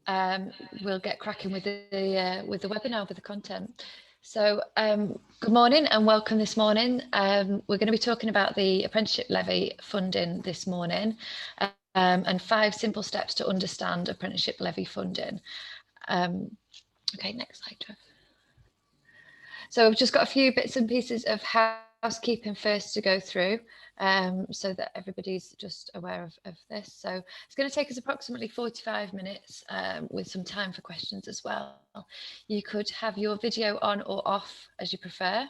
we'll get cracking with the webinar, with the content. So good morning and welcome this morning. We're going to be talking about the apprenticeship levy funding this morning, and 5 simple steps to understand apprenticeship levy funding. Okay, next slide, Trev. So I've just got a few bits and pieces of housekeeping first to go through, so that everybody's just aware of this. So it's going to take us approximately 45 minutes, with some time for questions as well. You could have your video on or off as you prefer.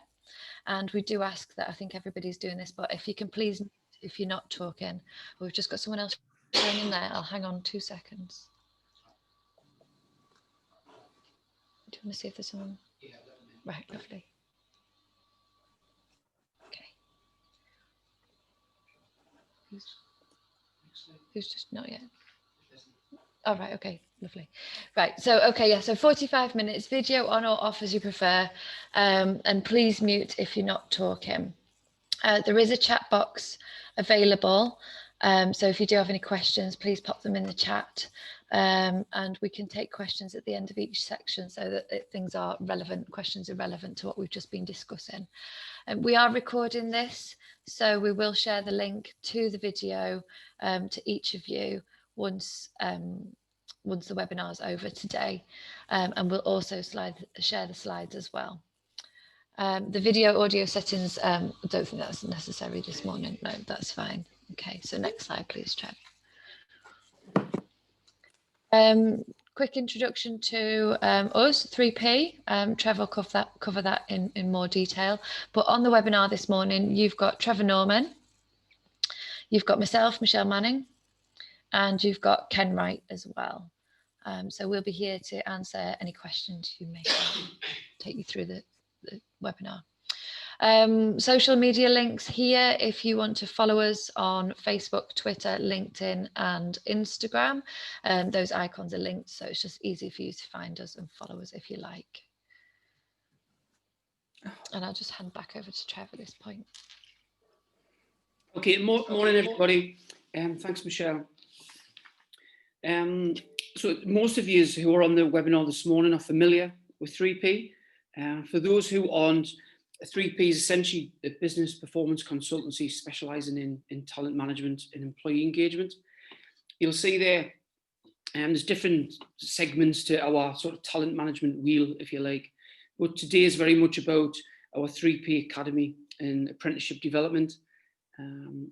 And we do ask that, I think everybody's doing this, but if you can please, if you're not talking, we've just got someone else showing in there. I'll hang on 2 seconds. Do you want to see if there's someone? Yeah, right, lovely. Okay. Who's just not yet? Oh, right, okay, lovely. Right, so, okay, yeah, so 45 minutes, video on or off as you prefer, and please mute if you're not talking. There is a chat box available, so if you do have any questions, please pop them in the chat, and we can take questions at the end of each section so that things are relevant, questions are relevant to what we've just been discussing. We are recording this, so we will share the link to the video to each of you once the webinar is over today, and we'll also share the slides as well. The video audio settings, I don't think that's necessary this morning. No, that's fine. Okay, so next slide, please, Trev. Quick introduction to us, 3P. Trevor will cover that in more detail. But on the webinar this morning, you've got Trevor Norman, you've got myself, Michelle Manning, and you've got Ken Wright as well. So we'll be here to answer any questions you may have, take you through the webinar. Social media links here if you want to follow us on Facebook, Twitter, LinkedIn and Instagram. Those icons are linked, so it's just easy for you to find us and follow us if you like. And I'll just hand back over to Trev at this point. Okay, morning everybody. Thanks, Michelle. So most of you who are on the webinar this morning are familiar with 3P. For those who aren't, 3P is essentially a business performance consultancy specialising in talent management and employee engagement. You'll see there there's different segments to our sort of talent management wheel, if you like. But today is very much about our 3P Academy and apprenticeship development,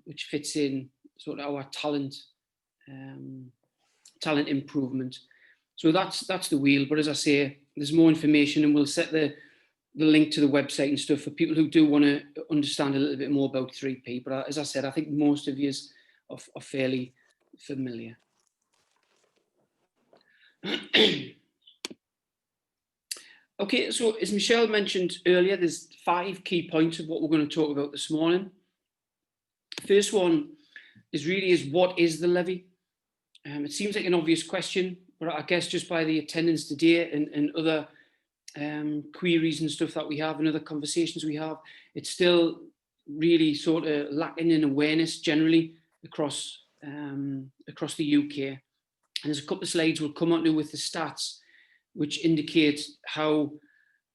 which fits in sort of our talent improvement. So that's the wheel. But as I say, there's more information, and we'll set the link to the website and stuff for people who do want to understand a little bit more about 3P. But as I said, I think most of you are fairly familiar. Okay, so as Michelle mentioned earlier, there's 5 key points of what we're going to talk about this morning. First one is what is the levy? It seems like an obvious question, but I guess just by the attendance today and other queries and stuff that we have and other conversations we have, it's still really sort of lacking in awareness generally across the UK. And there's a couple of slides we'll come on to with the stats, which indicate how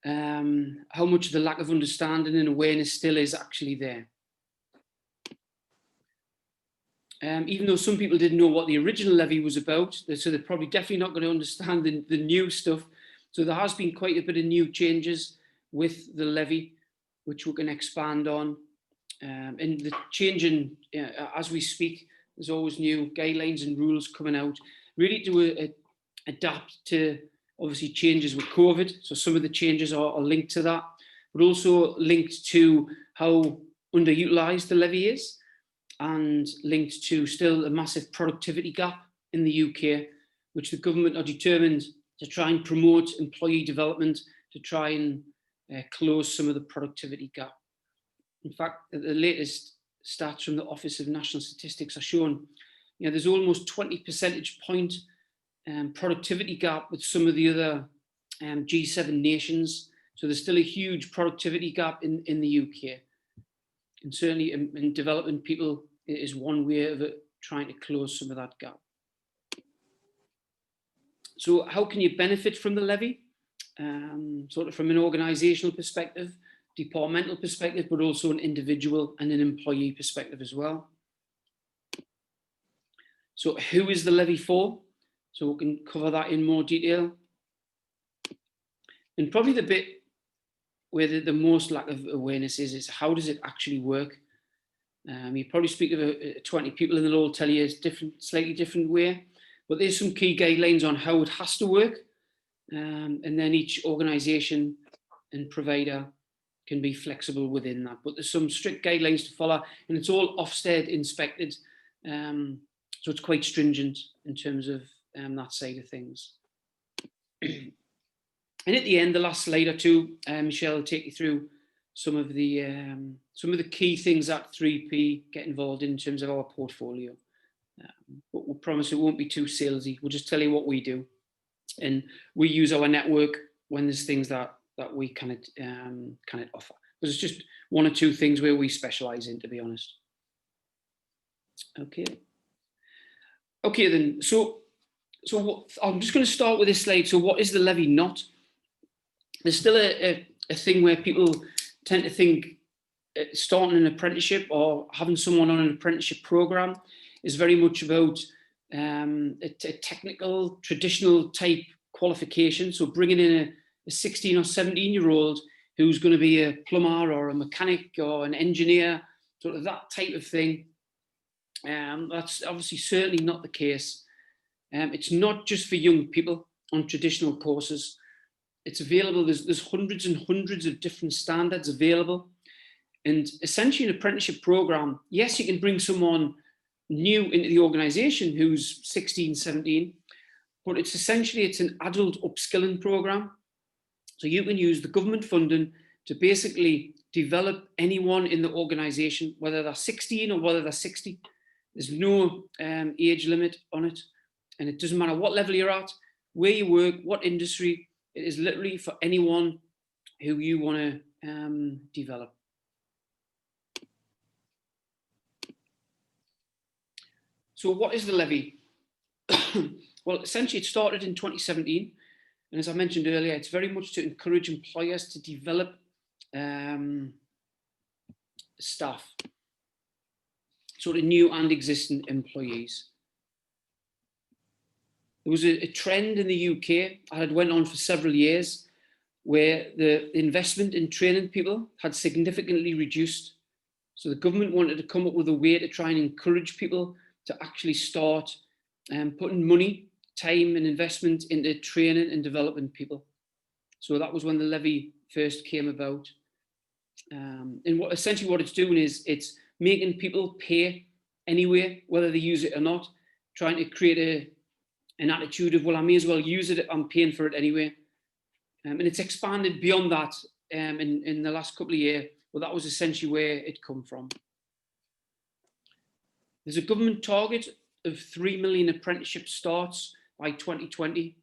much the lack of understanding and awareness still is actually there. Even though some people didn't know what the original levy was about, so they're probably definitely not going to understand the new stuff. So there has been quite a bit of new changes with the levy, which we can expand on. And the changing, as we speak, there's always new guidelines and rules coming out, really to adapt to obviously changes with COVID. So some of the changes are linked to that, but also linked to how underutilised the levy is, and linked to still a massive productivity gap in the UK, which the government are determined to try and promote employee development, to try and close some of the productivity gap. In fact, the latest stats from the Office of National Statistics are showing, there's almost 20 percentage point productivity gap with some of the other G7 nations. So there's still a huge productivity gap in the UK. And certainly in developing people, it is one way of trying to close some of that gap. So how can you benefit from the levy? Sort of from an organisational perspective, departmental perspective, but also an individual and an employee perspective as well. So who is the levy for? So we can cover that in more detail. And probably the bit where the most lack of awareness is how does it actually work? You probably speak to 20 people and they'll all tell you it's different, slightly different way, but there's some key guidelines on how it has to work. And then each organisation and provider can be flexible within that. But there's some strict guidelines to follow, and it's all Ofsted inspected. So it's quite stringent in terms of that side of things. And at the end, the last slide or two, Michelle will take you through some of the key things that 3P get involved in terms of our portfolio. But we'll promise it won't be too salesy. We'll just tell you what we do. And we use our network when there's things that we cannot offer. But it's just one or two things where we specialise in, to be honest. Okay then. So I'm just going to start with this slide. So what is the levy not? There's still a thing where people tend to think starting an apprenticeship or having someone on an apprenticeship program is very much about a technical, traditional type qualification. So bringing in a 16 or 17-year-old who's going to be a plumber or a mechanic or an engineer, sort of that type of thing. That's obviously certainly not the case. It's not just for young people on traditional courses. It's available, there's hundreds and hundreds of different standards available. And essentially an apprenticeship program, yes, you can bring someone new into the organisation who's 16, 17, but it's an adult upskilling program. So you can use the government funding to basically develop anyone in the organisation, whether they're 16 or whether they're 60. There's no age limit on it. And it doesn't matter what level you're at, where you work, what industry. It is literally for anyone who you want to develop. So what is the levy? Well, essentially it started in 2017. And as I mentioned earlier, it's very much to encourage employers to develop staff, sort of new and existing employees. There was a trend in the UK that had went on for several years where the investment in training people had significantly reduced. So the government wanted to come up with a way to try and encourage people to actually start putting money, time and investment into training and developing people. So that was when the levy first came about. And essentially what it's doing is it's making people pay anyway, whether they use it or not, trying to create an attitude of, well, I may as well use it, I'm paying for it anyway. And it's expanded beyond that in the last couple of years, but that was essentially where it come from. There's a government target of 3 million apprenticeship starts by 2020.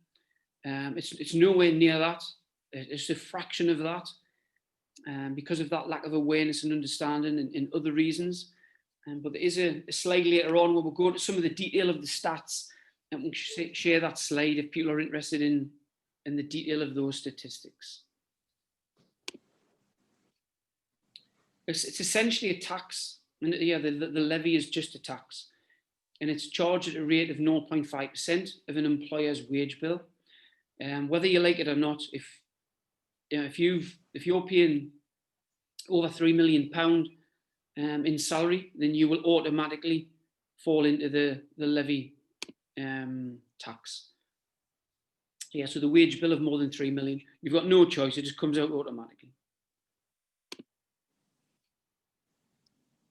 It's nowhere near that. It's a fraction of that because of that lack of awareness and understanding and other reasons. But there is a slide later on where we'll go into some of the detail of the stats, and we'll share that slide if people are interested in the detail of those statistics. It's essentially a tax. And yeah, the levy is just a tax. And it's charged at a rate of 0.5% of an employer's wage bill. Whether you like it or not, if you're paying over £3 million in salary, then you will automatically fall into the levy tax. Yeah, so the wage bill of more than 3 million, you've got no choice, it just comes out automatically.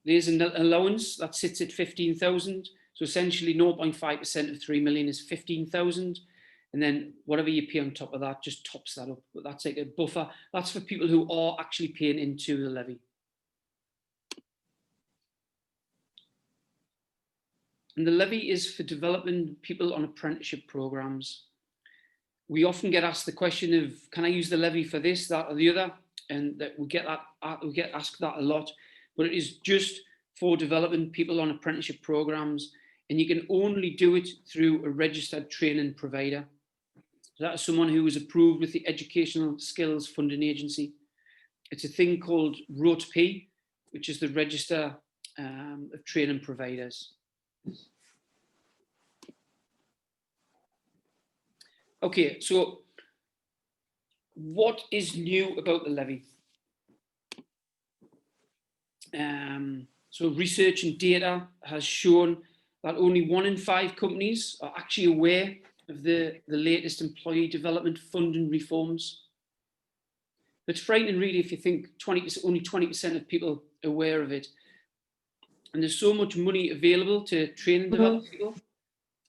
There's an allowance that sits at 15,000. So essentially 0.5% of 3 million is 15,000. And then whatever you pay on top of that just tops that up. But that's like a buffer. That's for people who are actually paying into the levy. And the levy is for developing people on apprenticeship programs. We often get asked the question of, can I use the levy for this, that, or the other? And that we get asked that a lot. But it is just for developing people on apprenticeship programs, and you can only do it through a registered training provider. So that is someone who is approved with the Educational Skills Funding Agency. It's a thing called ROTP, which is the Register of Training Providers. Okay, so what is new about the levy? So research and data has shown that only 1 in 5 companies are actually aware of the latest employee development funding reforms. It's frightening really if you think only 20% of people are aware of it. And there's so much money available to train and develop people.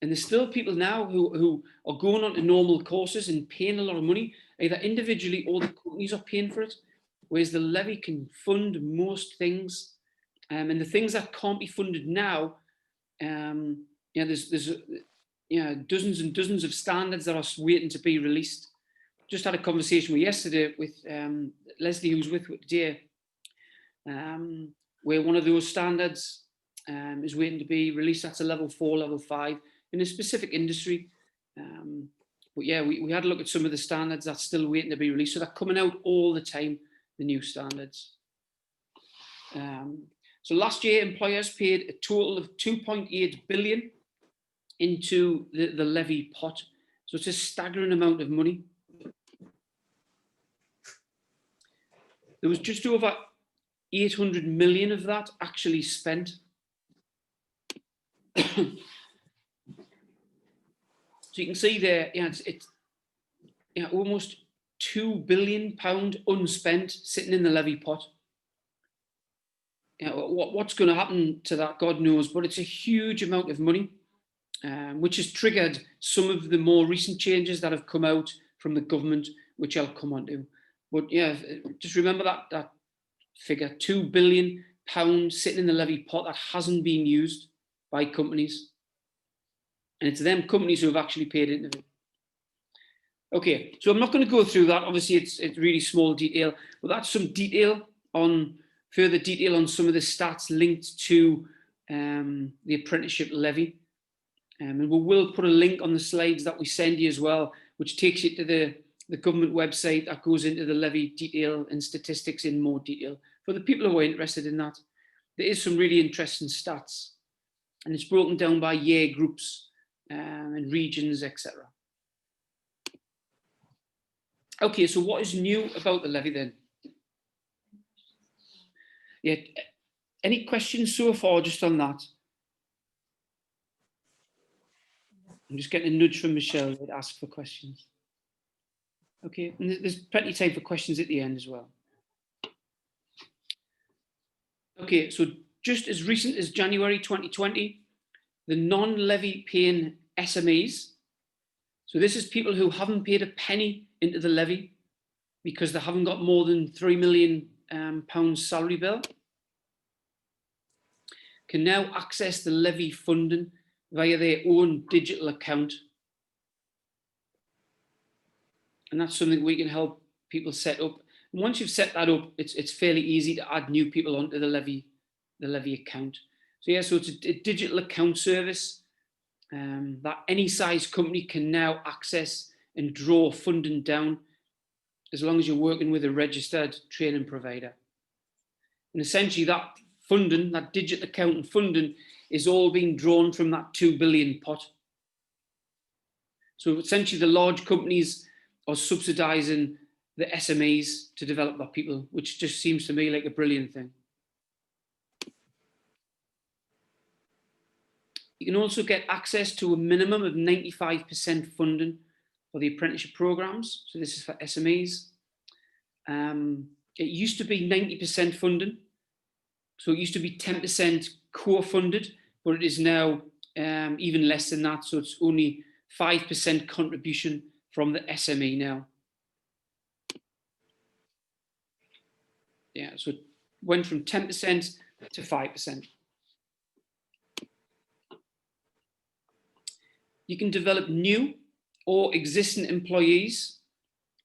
And there's still people now who are going on to normal courses and paying a lot of money, either individually or the companies are paying for it, whereas the levy can fund most things. And the things that can't be funded now, there's dozens and dozens of standards that are waiting to be released. Just had a conversation yesterday with Leslie, who's with today, where one of those standards is waiting to be released. That's a level 4, level 5 in a specific industry. But yeah, we had a look at some of the standards that's still waiting to be released. So they're coming out all the time, the new standards. So last year, employers paid a total of 2.8 billion into the levy pot. So it's a staggering amount of money. There was just over 800 million of that actually spent. So you can see there, it's almost £2 billion unspent sitting in the levy pot. What's going to happen to that, God knows, but it's a huge amount of money, which has triggered some of the more recent changes that have come out from the government, which I'll come on to. But yeah, just remember that figure, £2 billion sitting in the levy pot that hasn't been used by companies. And it's them companies who have actually paid into it. Okay, so I'm not going to go through that. Obviously, it's really small detail, but that's some further detail on some of the stats linked to the apprenticeship levy. And we will put a link on the slides that we send you as well, which takes you to the government website that goes into the levy detail and statistics in more detail. For the people who are interested in that, there is some really interesting stats, and it's broken down by year groups and regions, etc. Okay, so what is new about the levy then? Yeah, any questions so far just on that? I'm just getting a nudge from Michelle to ask for questions. Okay, and there's plenty of time for questions at the end as well. Okay, so just as recent as January 2020, the non-levy paying SMEs, so this is people who haven't paid a penny into the levy because they haven't got more than £3 million salary bill, can now access the levy funding via their own digital account. And that's something we can help people set up. And once you've set that up, it's fairly easy to add new people onto the levy account. So yeah, so it's a digital account service that any size company can now access and draw funding down as long as you're working with a registered training provider. And essentially that funding, that digital account and funding, is all being drawn from that 2 billion pot. So essentially the large companies are subsidising the SMEs to develop their people, which just seems to me like a brilliant thing. You can also get access to a minimum of 95% funding for the apprenticeship programs. So this is for SMEs. It used to be 90% funding. So it used to be 10% co-funded, but it is now even less than that. So it's only 5% contribution from the SME now. Yeah, so it went from 10% to 5%. You can develop new or existing employees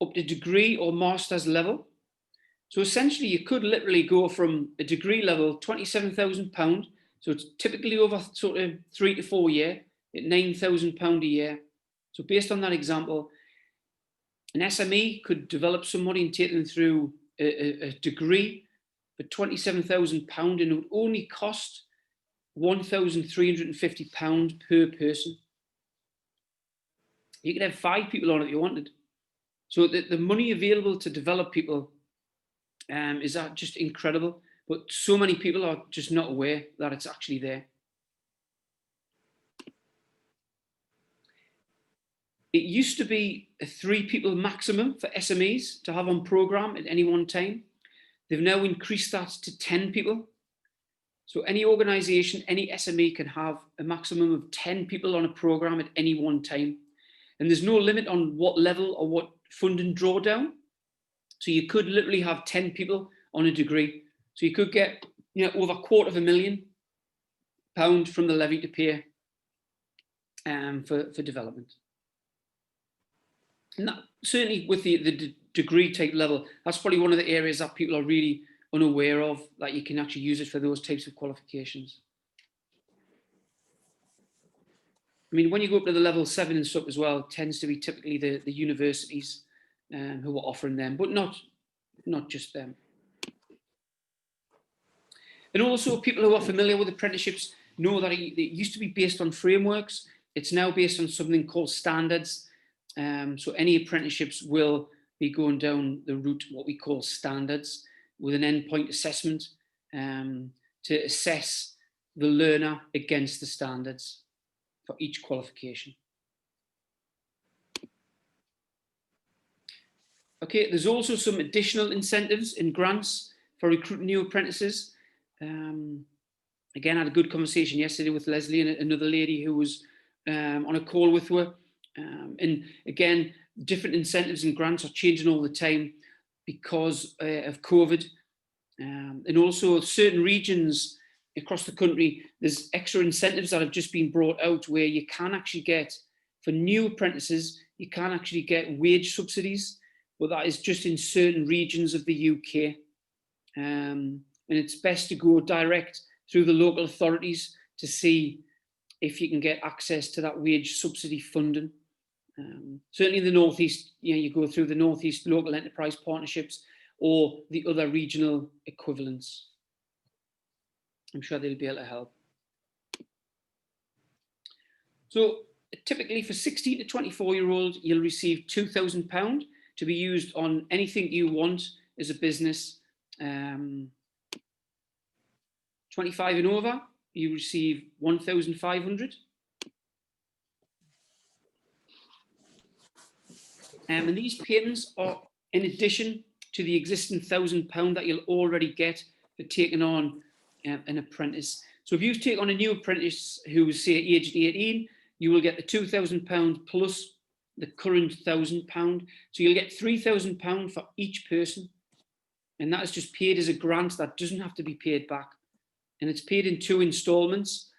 up to degree or master's level. So essentially you could literally go from a degree level, £27,000, so it's typically over sort of 3 to 4 years, at £9,000 a year. So based on that example, An SME could develop somebody and take them through a degree for £27,000, and it would only cost £1,350 per person. You could have 5 people on it if you wanted. So the money available to develop people is just incredible. But so many people are just not aware that it's actually there. It used to be a 3 people maximum for SMEs to have on program at any one time. They've now increased that to 10 people. So any organization, any SME can have a maximum of 10 people on a program at any one time. And there's no limit on what level or what funding drawdown. So you could literally have 10 people on a degree. So you could get, over £250,000 from the levy to pay for development. And that, certainly with the degree type level, that's probably one of the areas that people are really unaware of, that you can actually use it for those types of qualifications. I mean, when you go up to the level 7 and stuff as well, it tends to be typically the universities who are offering them, but not just them. And also people who are familiar with apprenticeships know that it used to be based on frameworks. It's now based on something called standards. So any apprenticeships will be going down the route, what we call standards, with an endpoint assessment to assess the learner against the standards for each qualification. Okay, there's also some additional incentives and grants for recruiting new apprentices. Again, I had a good conversation yesterday with Leslie and another lady who was on a call with her. And again, different incentives and grants are changing all the time because of COVID. And also certain regions across the country, there's extra incentives that have just been brought out where you can actually get, for new apprentices, you can actually get wage subsidies, but that is just in certain regions of the UK. And it's best to go direct through the local authorities to see if you can get access to that wage subsidy funding. Certainly in the Northeast, you go through the Northeast Local Enterprise Partnerships or the other regional equivalents. I'm sure they'll be able to help. So typically for 16 to 24-year-olds, you'll receive £2,000 to be used on anything you want as a business. 25 and over, you receive 1,500. And these payments are in addition to the existing £1,000 that you'll already get for taking on an apprentice. So if you take on a new apprentice who is, say, aged 18, you will get the £2,000 plus the current £1,000. So you'll get £3,000 for each person. And that is just paid as a grant that doesn't have to be paid back. And it's paid in 2 installments.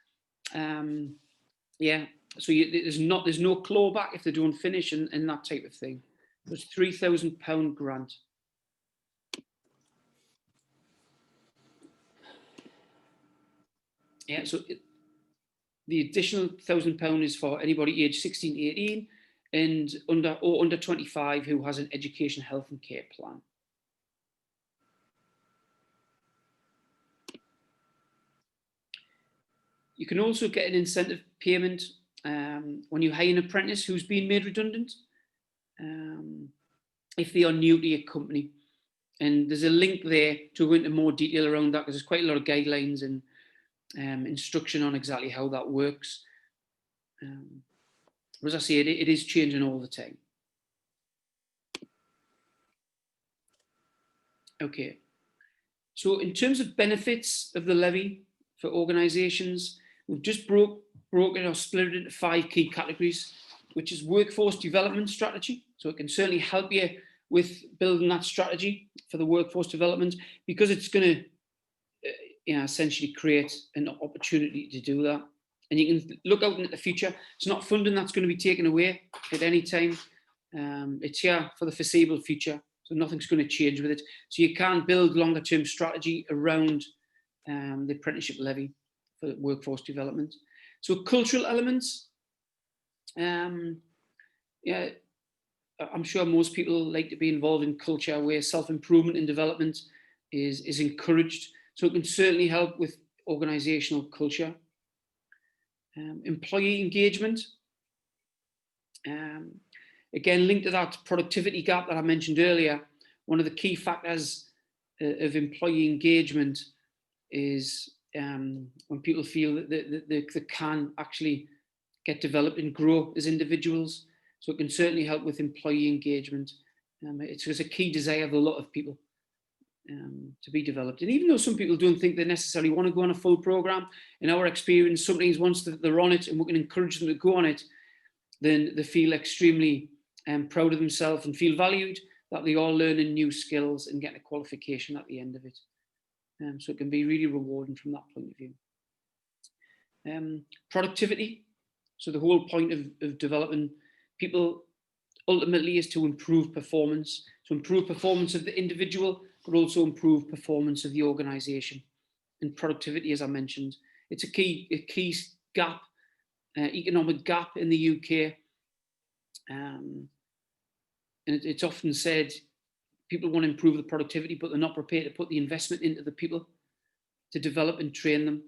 Yeah, so there's no clawback if they don't finish and that type of thing. It's £3,000 grant. Yeah, so the additional £1,000 is for anybody aged 16 to 18 and under 25 who has an education, health and care plan. You can also get an incentive payment when you hire an apprentice who's been made redundant, if they are new to your company. And there's a link there to go into more detail around that because there's quite a lot of guidelines and instruction on exactly how that works. As I say, it is changing all the time. Okay, so in terms of benefits of the levy for organisations, we've just broken or split it into 5 key categories, which is workforce development strategy. So it can certainly help you with building that strategy for the workforce development because it's going to essentially create an opportunity to do that. And you can look out into the future. It's not funding that's going to be taken away at any time. It's here for the foreseeable future. So nothing's going to change with it. So you can build longer term strategy around the apprenticeship levy for workforce development. So cultural elements. Yeah, I'm sure most people like to be involved in culture where self-improvement and development is encouraged. So it can certainly help with organisational culture. Employee engagement. Again, linked to that productivity gap that I mentioned earlier, one of the key factors of employee engagement is when people feel that they can actually get developed and grow as individuals. So it can certainly help with employee engagement. It's a key desire of a lot of people to be developed. And even though some people don't think they necessarily want to go on a full program, in our experience, sometimes once they're on it and we can encourage them to go on it, then they feel extremely proud of themselves and feel valued, that they are learning new skills and getting a qualification at the end of it. So it can be really rewarding from that point of view. Productivity. So the whole point of developing people ultimately is to improve performance. So improve performance of the individual, but also improve performance of the organisation. And productivity, as I mentioned, it's a key gap, economic gap in the UK. And it's often said people want to improve the productivity, but they're not prepared to put the investment into the people to develop and train them.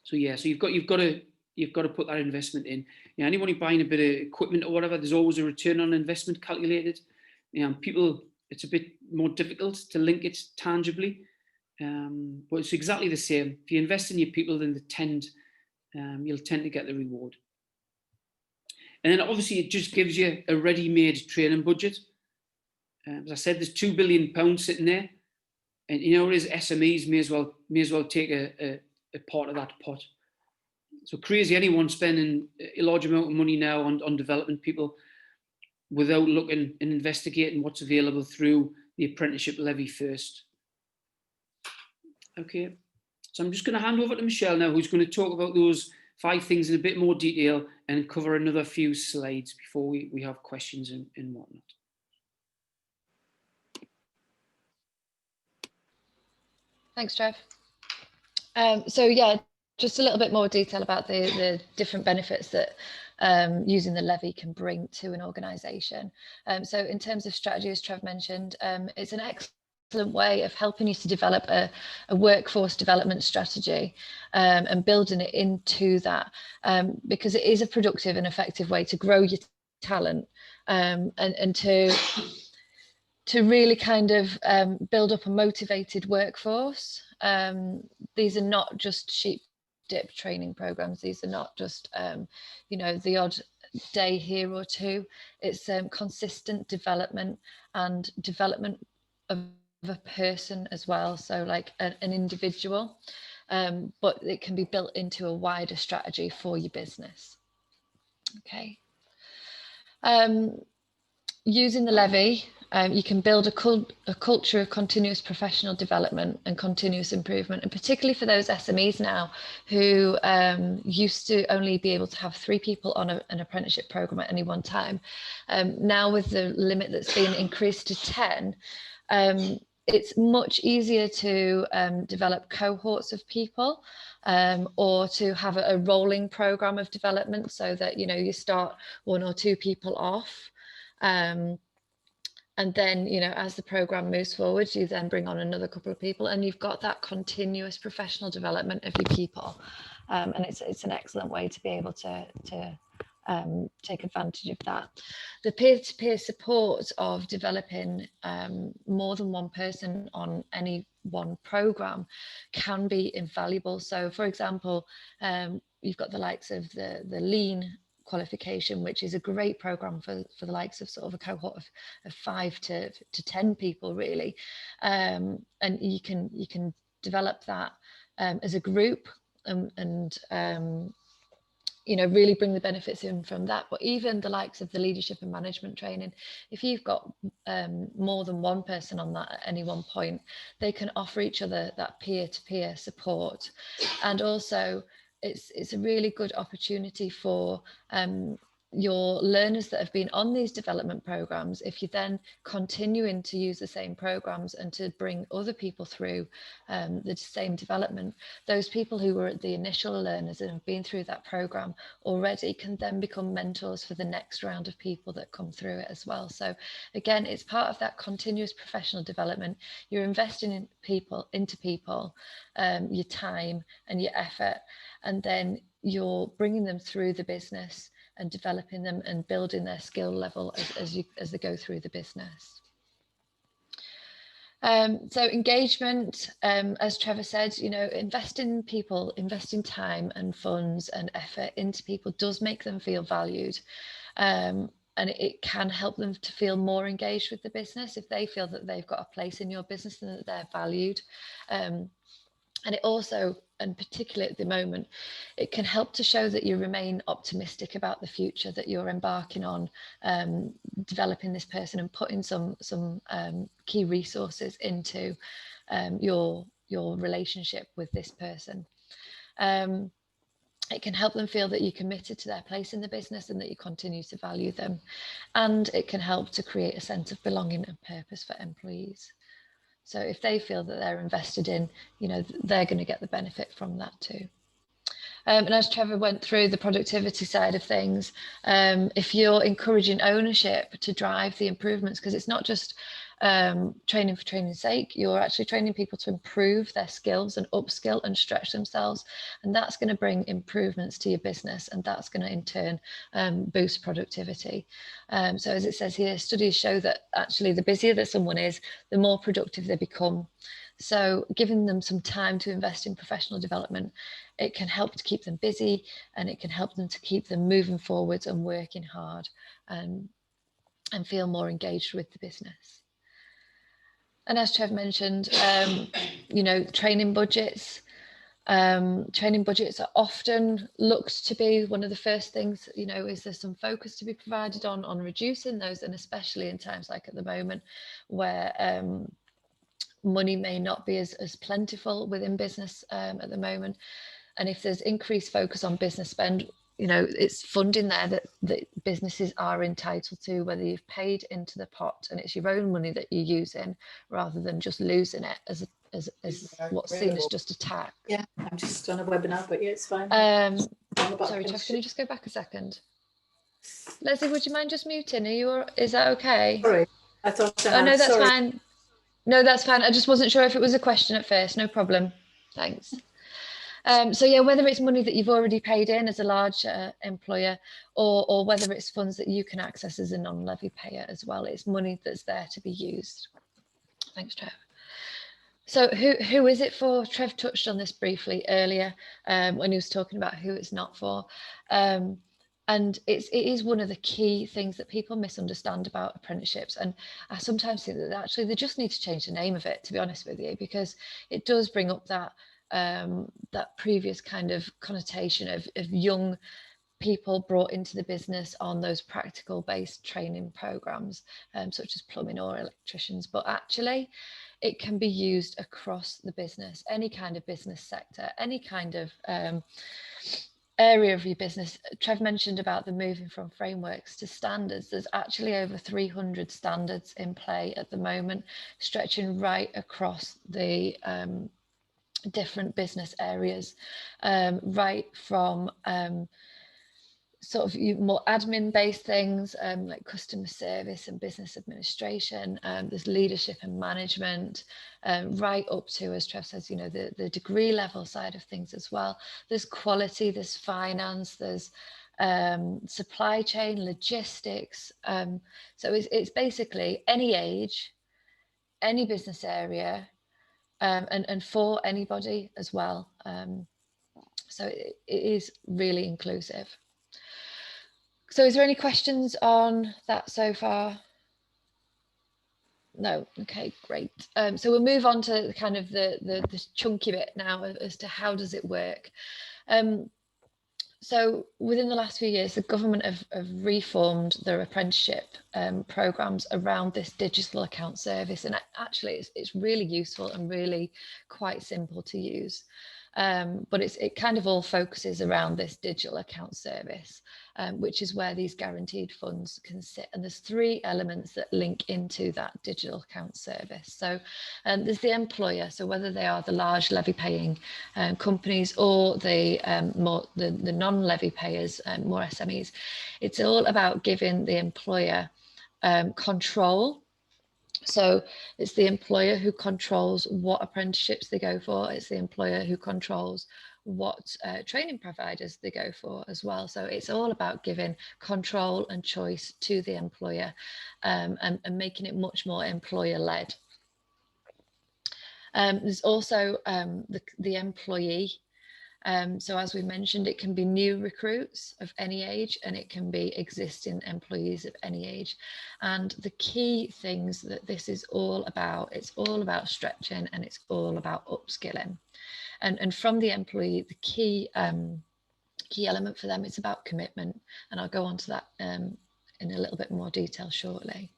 So you've got to put that investment in. Anyone who's buying a bit of equipment or whatever, there's always a return on investment calculated. People, it's a bit more difficult to link it tangibly, but it's exactly the same. If you invest in your people, then you'll tend to get the reward. And then obviously it just gives you a ready-made training budget. As I said, there's £2 billion sitting there, and as SMEs may as well take a part of that pot. So crazy anyone spending a large amount of money now on developing people without looking and investigating what's available through the apprenticeship levy first. Okay, so I'm just going to hand over to Michelle now, who's going to talk about those 5 things in a bit more detail and cover another few slides before we have questions and whatnot. Thanks, Trev. So yeah, just a little bit more detail about the different benefits that using the levy can bring to an organisation. So in terms of strategy, as Trev mentioned, it's an excellent way of helping you to develop a workforce development strategy and building it into that, because it is a productive and effective way to grow your talent and to really kind of build up a motivated workforce. These are not just sheep dip training programs. These are not just, the odd day here or two. It's consistent development and development of a person as well. So like an individual, but it can be built into a wider strategy for your business. Okay. Using the levy, you can build a culture of continuous professional development and continuous improvement, and particularly for those SMEs now who used to only be able to have 3 people on an apprenticeship program at any one time. Now with the limit that's been increased to 10, it's much easier to develop cohorts of people or to have a rolling program of development, so that you start 1 or 2 people off. And then, as the program moves forward, you then bring on another couple of people, and you've got that continuous professional development of your people. And it's an excellent way to be able to take advantage of that. The peer-to-peer support of developing more than 1 person on any one program can be invaluable. So, for example, you've got the likes of the lean qualification, which is a great program for the likes of sort of a cohort of 5 to 10 people, really, and you can develop that as a group and really bring the benefits in from that. But even the likes of the leadership and management training, if you've got more than 1 person on that at any one point, they can offer each other that peer-to-peer support. And also it's a really good opportunity for your learners that have been on these development programs, if you're then continuing to use the same programs and to bring other people through the same development, those people who were the initial learners and have been through that program already can then become mentors for the next round of people that come through it as well. So again, it's part of that continuous professional development. You're investing in people, your time and your effort, and then you're bringing them through the business and developing them and building their skill level as they go through the business. So engagement, as Trevor said, you know, investing people, investing time and funds and effort into people does make them feel valued. And it can help them to feel more engaged with the business if they feel that they've got a place in your business and that they're valued. And it also, and particularly at the moment, it can help to show that you remain optimistic about the future, that you're embarking on developing this person and putting some key resources into your relationship with this person. It can help them feel that you're committed to their place in the business and that you continue to value them. And it can help to create a sense of belonging and purpose for employees. So if they feel that they're invested in, you know, they're going to get the benefit from that too. And as Trevor went through the productivity side of things, if you're encouraging ownership to drive the improvements, because it's not just training for training's sake, you're actually training people to improve their skills and upskill and stretch themselves. And that's going to bring improvements to your business, and that's going to in turn boost productivity. So as it says here, studies show that actually the busier that someone is, the more productive they become. So giving them some time to invest in professional development, it can help to keep them busy, and it can help them to keep them moving forwards and working hard and feel more engaged with the business. And as Trev mentioned, you know, training budgets are often looked to be one of the first things, you know, is there some focus to be provided on reducing those, and especially in times like at the moment where money may not be as plentiful within business at the moment. And if there's increased focus on business spend, you know, it's funding there that businesses are entitled to, whether you've paid into the pot and it's your own money that you're using, rather than just losing it as what's seen as just a tax. Yeah, I'm just on a webinar, but yeah, it's fine. Sorry, Jeff, can you just go back a second? Leslie, would you mind just muting? Is that okay? Sorry, I thought. Oh no, that's fine. No, that's fine. I just wasn't sure if it was a question at first. No problem. Thanks. So yeah, whether it's money that you've already paid in as a large employer, or whether it's funds that you can access as a non-levy payer as well, it's money that's there to be used. Thanks, Trev. So who is it for? Trev touched on this briefly earlier when he was talking about who it's not for. And it is one of the key things that people misunderstand about apprenticeships. And I sometimes think that actually they just need to change the name of it, to be honest with you, because it does bring up that that previous kind of connotation of young people brought into the business on those practical based training programs, such as plumbing or electricians. But actually, it can be used across the business, any kind of business sector, any kind of area of your business. Trev mentioned about the moving from frameworks to standards. There's actually over 300 standards in play at the moment, stretching right across the different business areas, right from sort of more admin based things like customer service and business administration. There's leadership and management, right up to, as Trev says, you know, the degree level side of things as well. There's quality, there's finance, there's supply chain, logistics. So it's basically any age, any business area, and for anybody as well. So it is really inclusive. So is there any questions on that so far? No. Okay, great. So we'll move on to kind of the chunky bit now as to how does it work. So within the last few years, the government have reformed their apprenticeship programs around this digital account service, and actually it's really useful and really quite simple to use. But it kind of all focuses around this digital account service, which is where these guaranteed funds can sit. And there's 3 elements that link into that digital account service. So there's the employer, so whether they are the large levy paying companies or the non-levy payers, more SMEs, it's all about giving the employer control. So it's the employer who controls what apprenticeships they go for. It's the employer who controls what training providers they go for as well. So it's all about giving control and choice to the employer, and making it much more employer-led. There's also the employee. So as we mentioned, it can be new recruits of any age, and it can be existing employees of any age. And the key things that this is all about, it's all about stretching, and it's all about upskilling. And from the employee, the key element for them, it's about commitment. And I'll go on to that in a little bit more detail shortly.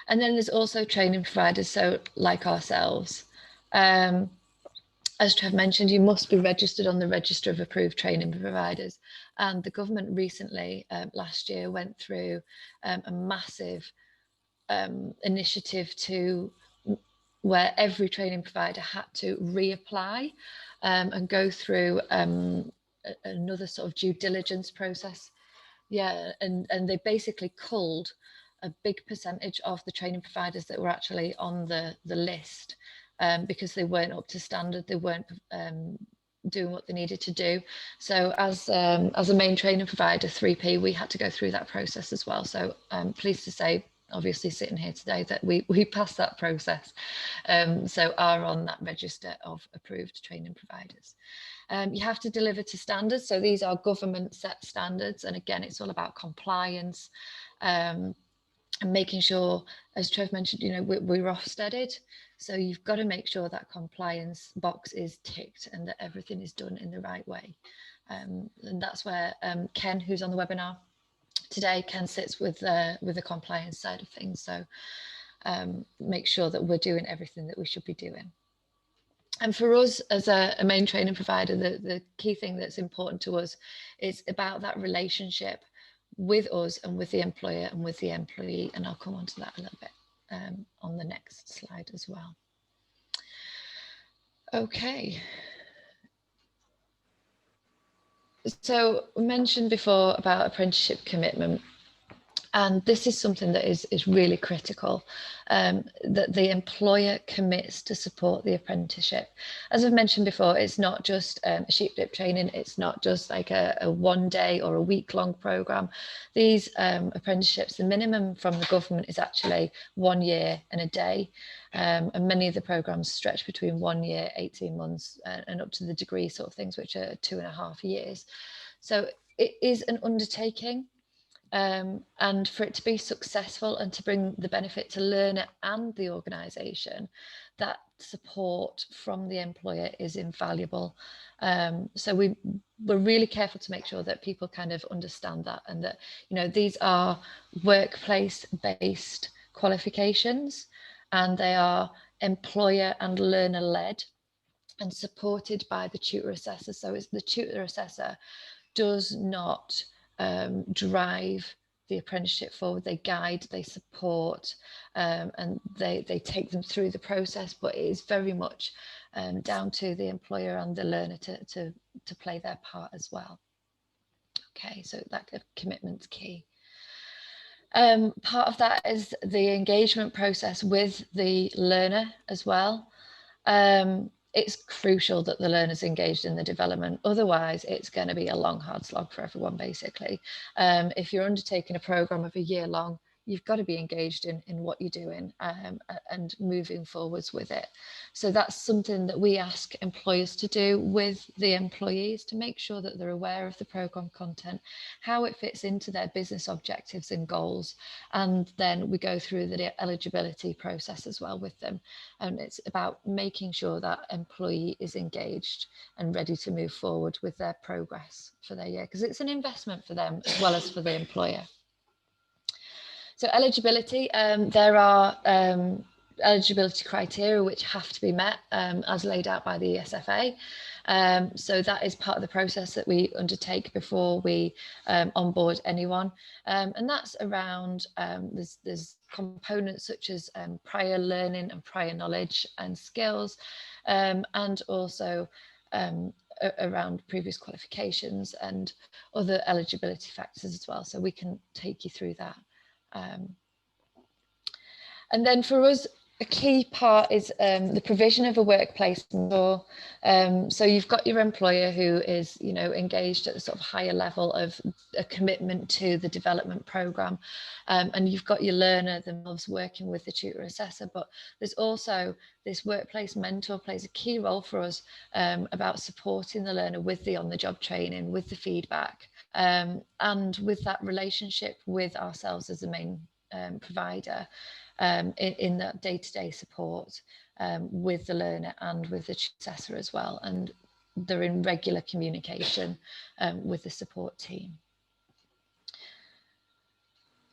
And then there's also training providers, so like ourselves. As Trev mentioned, you must be registered on the Register of Approved Training Providers. And the government recently, last year, went through a massive initiative where every training provider had to reapply and go through another sort of due diligence process. Yeah, and they basically culled a big percentage of the training providers that were actually on the list. Because they weren't up to standard, they weren't doing what they needed to do. So as a main training provider, 3P, we had to go through that process as well. So I'm pleased to say, obviously sitting here today, that we passed that process. So are on that register of approved training providers. You have to deliver to standards. So these are government set standards. And again, it's all about compliance, and making sure, as Trev mentioned, we're Ofsteded. So you've got to make sure that compliance box is ticked and that everything is done in the right way. And that's where Ken, who's on the webinar today, Ken sits with the compliance side of things. So make sure that we're doing everything that we should be doing. And for us as a main training provider, the key thing that's important to us is about that relationship with us and with the employer and with the employee. And I'll come on to that a little bit on the next slide as well. Okay. So we mentioned before about apprenticeship commitment. And this is something that is really critical, that the employer commits to support the apprenticeship. As I've mentioned before, it's not just a sheep dip training. It's not just like a 1 day or a week-long program. These apprenticeships, the minimum from the government is actually 1 year and a day. And many of the programs stretch between 1 year, 18 months, and up to the degree sort of things, which are 2.5 years. So it is an undertaking. And for it to be successful and to bring the benefit to learner and the organisation, that support from the employer is invaluable. So we're really careful to make sure that people kind of understand that, and that these are workplace-based qualifications, and they are employer and learner led and supported by the tutor assessor. So it's the tutor assessor does not drive the apprenticeship forward. They guide, they support, and they take them through the process, but it is very much down to the employer and the learner to play their part as well. Okay, so that commitment's key. Part of that is the engagement process with the learner as well. It's crucial that the learner's engaged in the development. Otherwise, it's going to be a long, hard slog for everyone, basically. If you're undertaking a programme of a year long, you've got to be engaged in what you're doing and moving forwards with it. So that's something that we ask employers to do with the employees, to make sure that they're aware of the programme content, how it fits into their business objectives and goals. And then we go through the eligibility process as well with them. And it's about making sure that employee is engaged and ready to move forward with their progress for their year, because it's an investment for them as well as for the employer. So eligibility, there are eligibility criteria which have to be met as laid out by the ESFA. So that is part of the process that we undertake before we onboard anyone. And that's around, there's components such as prior learning and prior knowledge and skills, and also around previous qualifications and other eligibility factors as well. So we can take you through that. And then for us, a key part is the provision of a workplace mentor. So you've got your employer who is, you know, engaged at a sort of higher level of a commitment to the development programme, and you've got your learner themselves working with the tutor assessor. But there's also this workplace mentor plays a key role for us about supporting the learner with the on-the-job training, with the feedback, and with that relationship with ourselves as the main provider. In that day-to-day support with the learner and with the assessor as well, and they're in regular communication with the support team.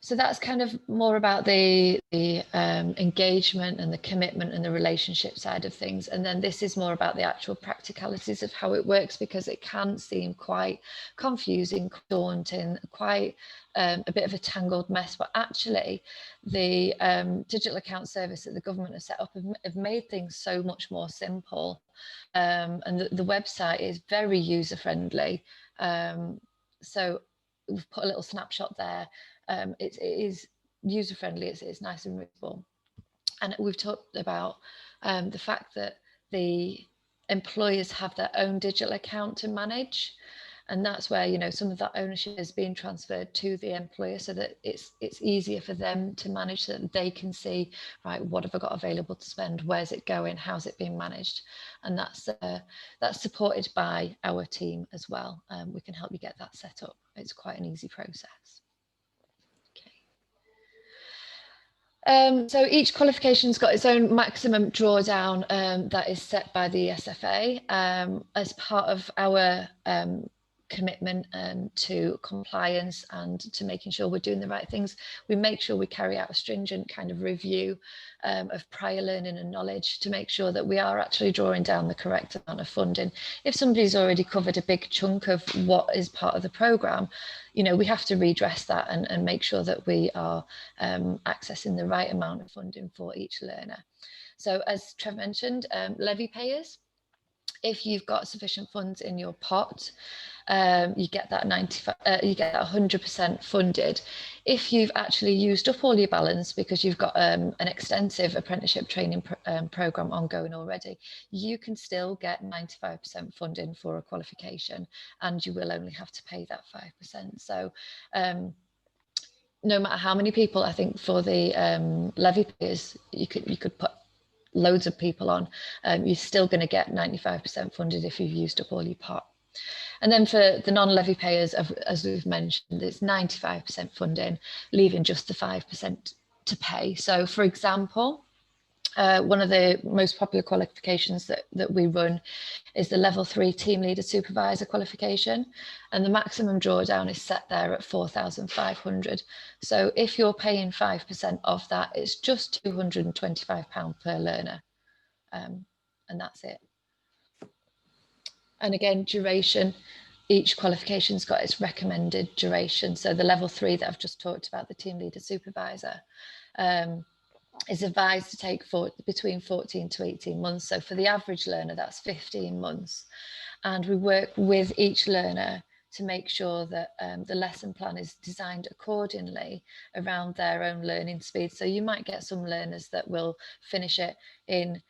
So that's kind of more about the engagement and the commitment and the relationship side of things. And then this is more about the actual practicalities of how it works, because it can seem quite confusing, daunting, quite a bit of a tangled mess. But actually, the digital account service that the government has set up have made things so much more simple. And the website is very user-friendly. So we've put a little snapshot there. It is user-friendly, it's nice and readable. And we've talked about the fact that the employers have their own digital account to manage. And that's where, you know, some of that ownership is being transferred to the employer, so that it's easier for them to manage, so that they can see, right, what have I got available to spend? Where's it going? How's it being managed? And that's supported by our team as well. We can help you get that set up. It's quite an easy process. So each qualification's got its own maximum drawdown that is set by the SFA as part of our commitment to compliance and to making sure we're doing the right things. We make sure we carry out a stringent kind of review of prior learning and knowledge to make sure that we are actually drawing down the correct amount of funding. If somebody's already covered a big chunk of what is part of the programme, you know, we have to redress that and make sure that we are accessing the right amount of funding for each learner. So as Trev mentioned, levy payers, if you've got sufficient funds in your pot, you get that 100% funded. If you've actually used up all your balance because you've got an extensive apprenticeship training programme ongoing already, you can still get 95% funding for a qualification, and you will only have to pay that 5%. So no matter how many people, I think for the levy payers, you could put loads of people on, you're still going to get 95% funded if you've used up all your pot. And then for the non-levy payers, as we've mentioned, it's 95% funding, leaving just the 5% to pay. So for example, one of the most popular qualifications that we run is the level 3 team leader supervisor qualification, and the maximum drawdown is set there at 4,500. So if you're paying 5% of that, it's just £225 per learner, and that's it. And again, duration, each qualification's got its recommended duration. So the level 3 that I've just talked about, the team leader supervisor, is advised to take between 14 to 18 months. So for the average learner, that's 15 months. And we work with each learner to make sure that the lesson plan is designed accordingly around their own learning speed. So you might get some learners that will finish it in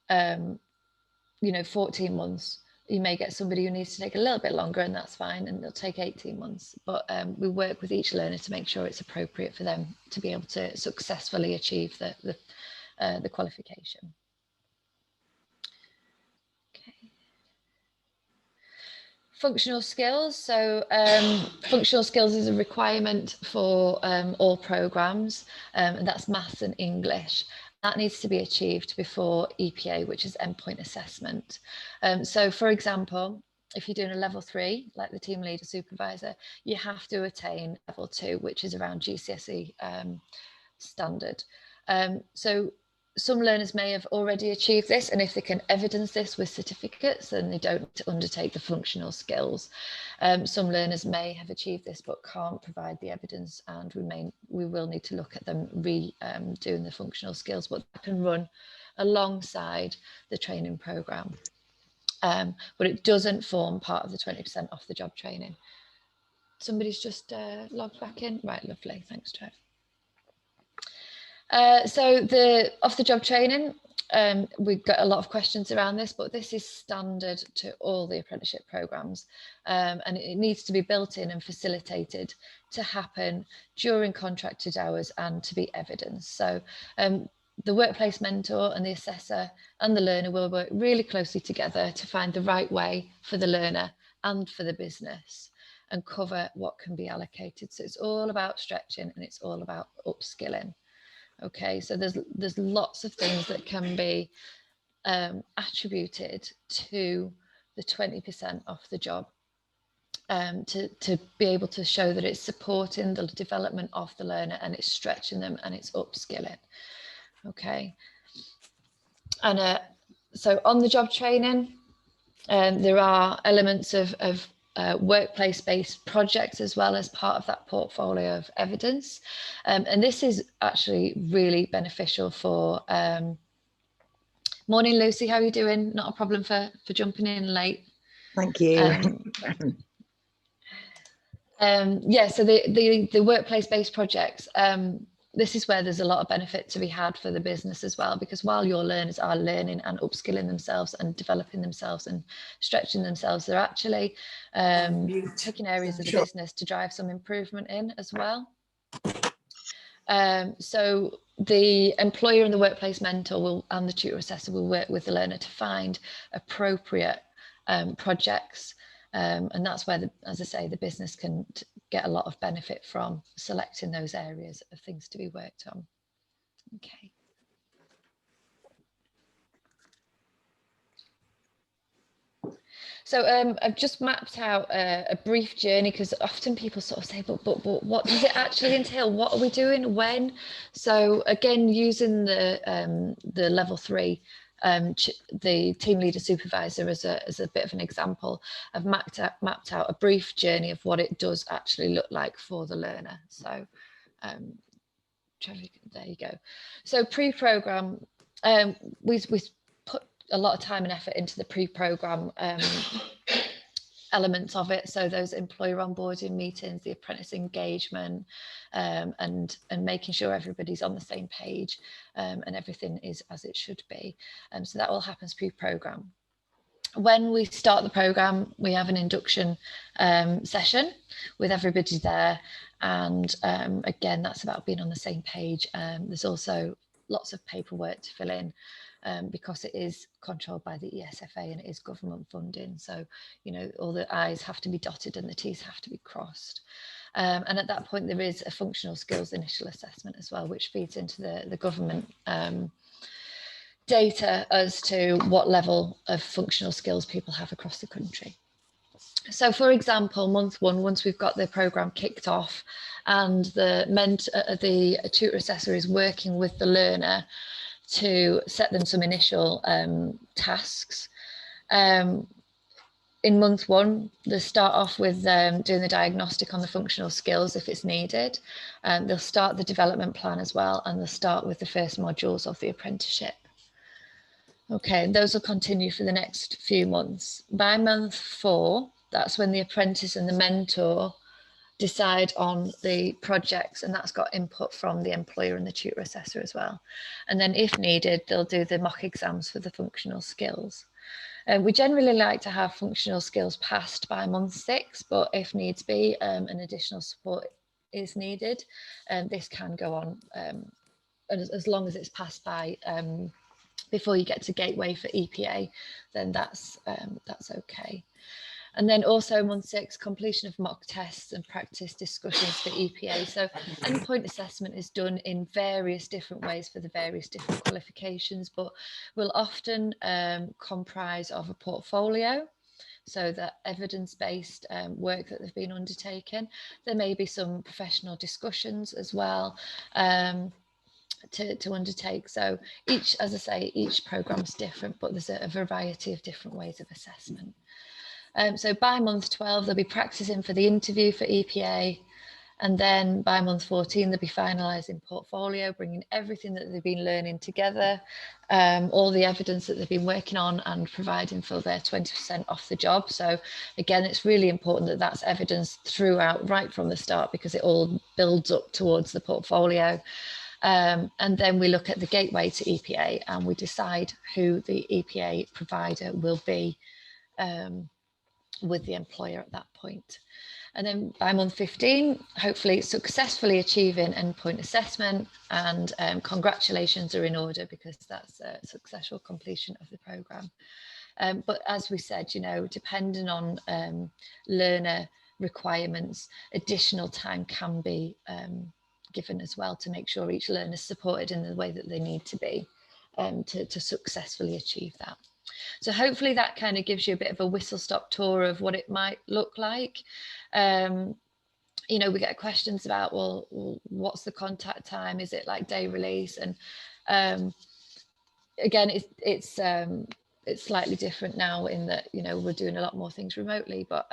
14 months. You may get somebody who needs to take a little bit longer, and that's fine, and they'll take 18 months. But we work with each learner to make sure it's appropriate for them to be able to successfully achieve the qualification. Okay. Functional skills. So functional skills is a requirement for all programmes, and that's maths and English. That needs to be achieved before EPA, which is endpoint assessment. So for example, if you're doing a level 3, like the team leader supervisor, you have to attain level 2, which is around GCSE standard. So some learners may have already achieved this, and if they can evidence this with certificates, then they don't need to undertake the functional skills. Some learners may have achieved this but can't provide the evidence, and we will need to look at them doing the functional skills, but that can run alongside the training programme. But it doesn't form part of the 20% off the job training. Somebody's just logged back in. Right, lovely. Thanks, Trev. So the off-the-job training, we've got a lot of questions around this, but this is standard to all the apprenticeship programmes, and it needs to be built in and facilitated to happen during contracted hours and to be evidenced. So the workplace mentor and the assessor and the learner will work really closely together to find the right way for the learner and for the business and cover what can be allocated. So it's all about stretching and it's all about upskilling. Okay, so there's lots of things that can be attributed to the 20% off the job to be able to show that it's supporting the development of the learner and it's stretching them and it's upskilling. Okay, and so on the job training, there are elements of workplace-based projects as well as part of that portfolio of evidence, and this is actually really beneficial for morning Lucy, how are you doing? Not a problem for jumping in late. Thank you. Yeah, so the workplace-based projects, this is where there's a lot of benefit to be had for the business as well, because while your learners are learning and upskilling themselves and developing themselves and stretching themselves, they're actually taking areas of the business to drive some improvement in as well. So the employer and the workplace mentor and the tutor assessor will work with the learner to find appropriate projects, and that's where, as I say, the business can get a lot of benefit from selecting those areas of things to be worked on. Okay. So I've just mapped out a brief journey, because often people sort of say, but what does it actually entail? What are we doing? When? So again, using the level 3, the team leader supervisor as a bit of an example, I've mapped out a brief journey of what it does actually look like for the learner. So there you go. So pre-program, we put a lot of time and effort into the pre-program elements of it. So those employer onboarding meetings, the apprentice engagement, and making sure everybody's on the same page, and everything is as it should be. So that all happens pre-program. When we start the program, we have an induction session with everybody there, and again, that's about being on the same page. There's also lots of paperwork to fill in, because it is controlled by the ESFA and it is government funding. So, you know, all the I's have to be dotted and the T's have to be crossed. And at that point, there is a functional skills initial assessment as well, which feeds into the government data as to what level of functional skills people have across the country. So, for example, month 1, once we've got the programme kicked off and the tutor assessor is working with the learner to set them some initial tasks. In month 1, they start off with doing the diagnostic on the functional skills if it's needed. They'll start the development plan as well, and they'll start with the first modules of the apprenticeship. Okay, and those will continue for the next few months. By month 4, that's when the apprentice and the mentor decide on the projects, and that's got input from the employer and the tutor assessor as well. And then if needed, they'll do the mock exams for the functional skills. We generally like to have functional skills passed by month 6, but if needs be, an additional support is needed, this can go on as long as it's passed by before you get to gateway for EPA, then that's okay. And then also month 6, completion of mock tests and practice discussions for EPA. So endpoint assessment is done in various different ways for the various different qualifications, but will often comprise of a portfolio. So that evidence-based work that they've been undertaken. There may be some professional discussions as well. to undertake. So each, as I say, each programme is different, but there's a variety of different ways of assessment. So by month 12, they'll be practicing for the interview for EPA. And then by month 14, they'll be finalising portfolio, bringing everything that they've been learning together, all the evidence that they've been working on, and providing for their 20% off the job. So again, it's really important that that's evidence throughout, right from the start, because it all builds up towards the portfolio. And then we look at the gateway to EPA, and we decide who the EPA provider will be with the employer at that point. And then by month 15, hopefully successfully achieving endpoint assessment, and congratulations are in order, because that's a successful completion of the programme. But as we said, you know, depending on learner requirements, additional time can be given as well to make sure each learner is supported in the way that they need to be to successfully achieve that. So hopefully that kind of gives you a bit of a whistle-stop tour of what it might look like. You know, we get questions about, well, what's the contact time? Is it like day release? And again, it's slightly different now in that, you know, we're doing a lot more things remotely, but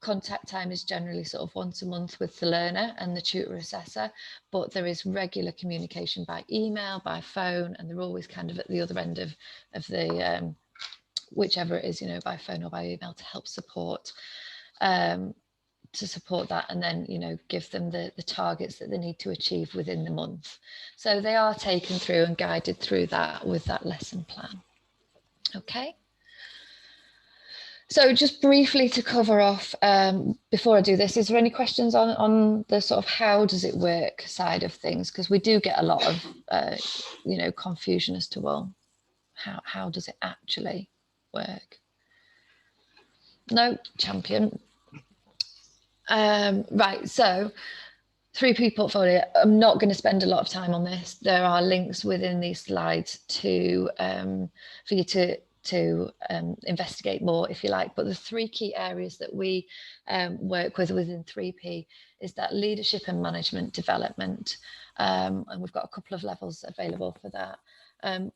contact time is generally sort of once a month with the learner and the tutor assessor, but there is regular communication by email, by phone, and they're always kind of at the other end of the whichever it is, you know, by phone or by email, to help support that, and then, you know, give them the targets that they need to achieve within the month. So they are taken through and guided through that with that lesson plan. Okay. So just briefly to cover off, before I do this, is there any questions on the sort of how does it work side of things? Because we do get a lot of, you know, confusion as to, well, how does it actually work? No, champion. Right, so 3P portfolio, I'm not going to spend a lot of time on this. There are links within these slides to for you to investigate more if you like, but the 3 key areas that we work with within 3P is that leadership and management development, and we've got a couple of levels available for that.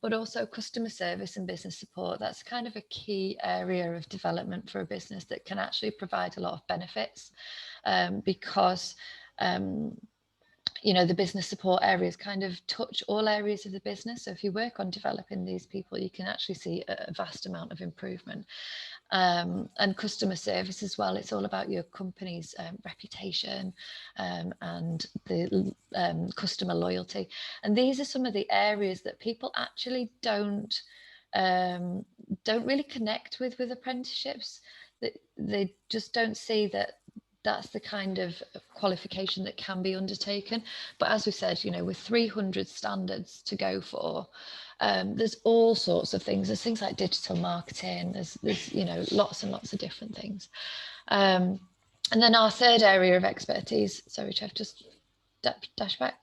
But also customer service and business support. That's kind of a key area of development for a business that can actually provide a lot of benefits, because you know, the business support areas kind of touch all areas of the business. So if you work on developing these people, you can actually see a vast amount of improvement. And customer service as well. It's all about your company's reputation and the customer loyalty. And these are some of the areas that people actually don't really connect with apprenticeships. They just don't see that that's the kind of qualification that can be undertaken. But as we said, you know, with 300 standards to go for, there's all sorts of things. There's things like digital marketing. There's you know, lots and lots of different things. And then our third area of expertise. Sorry, Trev, just dash back.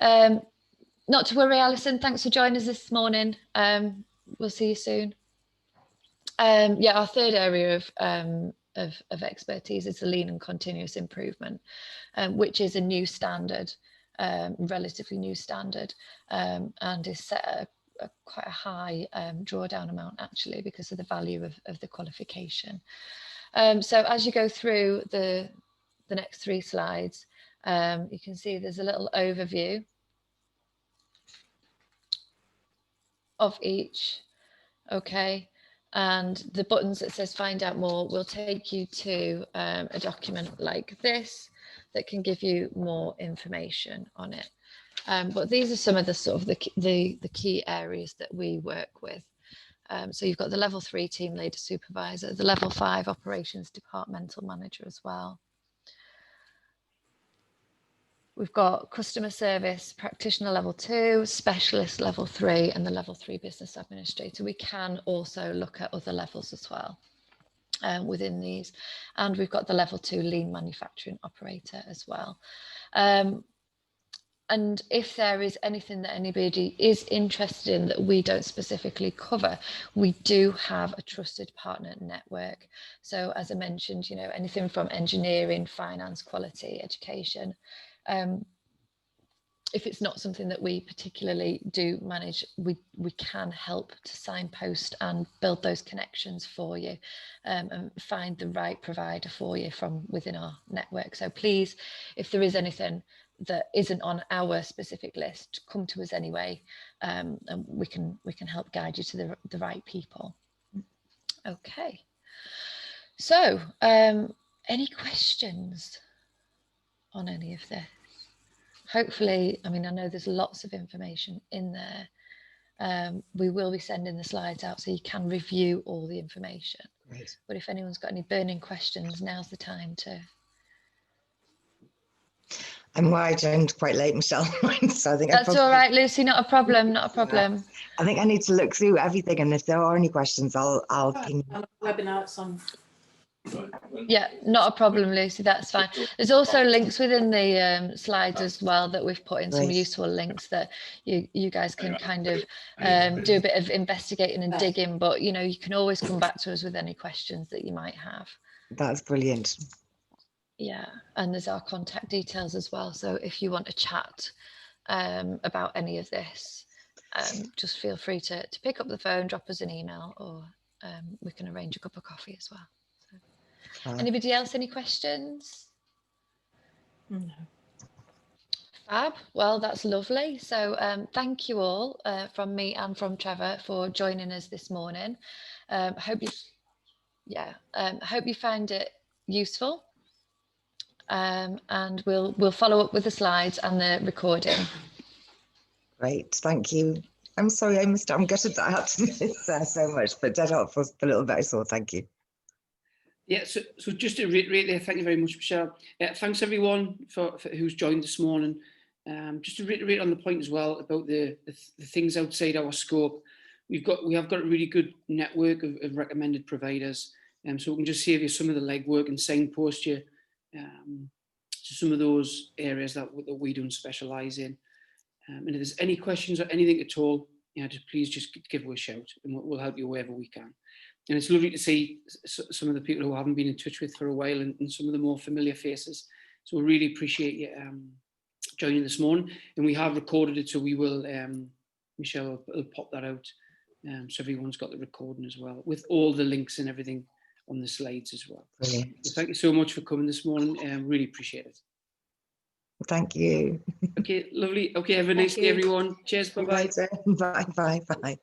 Not to worry, Alison. Thanks for joining us this morning. We'll see you soon. Yeah, our third area of expertise is the lean and continuous improvement, which is a new standard, relatively new standard, and is set at quite a high drawdown amount actually, because of the value of the qualification. So as you go through the next 3 slides, you can see there's a little overview of each. Okay. And the buttons that says find out more will take you to a document like this that can give you more information on it. But these are some of the sort of the key areas that we work with. So you've got the level 3 team leader supervisor, the level 5 operations departmental manager as well. We've got customer service practitioner level 2, specialist level 3, and the level 3 business administrator. We can also look at other levels as well within these. And we've got the level 2 lean manufacturing operator as well. And if there is anything that anybody is interested in that we don't specifically cover, we do have a trusted partner network. So as I mentioned, you know, anything from engineering, finance, quality, education. if it's not something that we particularly do manage, we can help to signpost and build those connections for you, and find the right provider for you from within our network. So please, if there is anything that isn't on our specific list, come to us anyway, and we can help guide you to the right people. Okay. So, any questions on any of this? Hopefully, I mean, I know there's lots of information in there. We will be sending the slides out so you can review all the information. Great. But if anyone's got any burning questions, now's the time to. I'm worried I joined quite late, Michelle. So I think That's all right, Lucy. Not a problem. Not a problem. I think I need to look through everything, and if there are any questions, I'll ping. On the webinar, it's on. Yeah, not a problem, Lucy. That's fine. There's also links within the slides as well that we've put in, some Great. useful links that you guys can kind of do a bit of investigating and digging. But you know, you can always come back to us with any questions that you might have. That's brilliant. Yeah, and there's our contact details as well. So if you want to chat about any of this, just feel free to pick up the phone, drop us an email, or we can arrange a cup of coffee as well. Anybody else, any questions? No. Fab. Well, that's lovely. So thank you all from me and from Trevor for joining us this morning. Hope you find it useful. And we'll follow up with the slides and the recording. Great, thank you. I'm sorry I missed it. I'm gutted that I had to miss so much, but dead helpful, a little bit, so thank you. Yeah, so just to reiterate there, thank you very much, Michelle. Thanks everyone for who's joined this morning. Just to reiterate on the point as well about the things outside our scope, we have got a really good network of recommended providers, so we can just save you some of the legwork and signpost you to some of those areas that we don't specialise in. And if there's any questions or anything at all, please just give us a shout, and we'll help you wherever we can. And it's lovely to see some of the people who I haven't been in touch with for a while, and some of the more familiar faces. So we really appreciate you joining this morning. And we have recorded it, so we will, Michelle will pop that out, so everyone's got the recording as well, with all the links and everything on the slides as well. Brilliant. So thank you so much for coming this morning. Really appreciate it. Thank you. Okay, lovely. Okay, have a nice day, everyone. Cheers. Bye-bye. Bye. Bye.